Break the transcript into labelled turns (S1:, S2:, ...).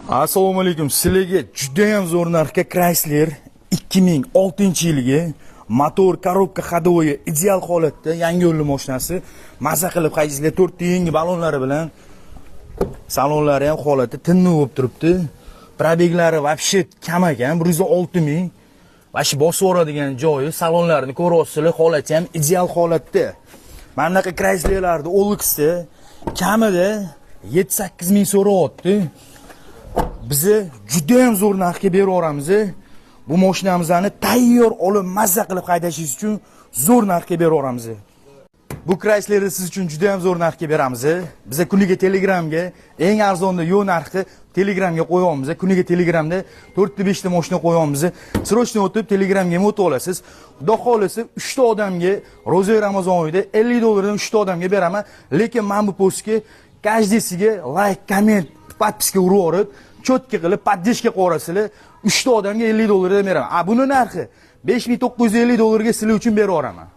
S1: Assalomu alaykum. Sizlarga juda ham zo'r narxga Chrysler 2006-yilgi motor korobka ходовой ideal holatda yangi yo'lli mashinasi mazza qilib haydasizlar. 4 ta yangi balonlari bilan salonlari ham holati tinni bo'lib turibdi. Probeglari вообще kam ekan, 106 ming. Vashi bosib o'radigan joyi, salonlarini ko'ryapsizlar, holati ham ideal holatda. Mana bunaqa Chryslerlarni OLXda kamida 7-8 ming so'rayapti. Bizi juda ham zo'r narxga beraveramiz. Bu mashinamizni tayyor olib mazza qilib haydashingiz uchun zo'r narxga beraveramiz. Bu Chryslerni siz uchun juda ham zo'r narxga beramiz. Biz kuniga Telegramga eng arzonda yo'l narxi Telegramga qo'yamiz. Kuniga Telegramda 4 ta 5 ta mashina qo'yamiz. Srochni o'tib Telegramga o'tib olasiz. Xudo xolasa 3 ta odamga Ro'za Ramazon oyida $50 dan 3 ta odamga beraman. Lekin men bu postga каждыйsiga like, komment, подписка urib, cho'tka qilib поддержка qo'yasizlar. 3 ta odamga $50 dan beraman. Buni narxi $5950 ga sizlar uchun berib yuboraman.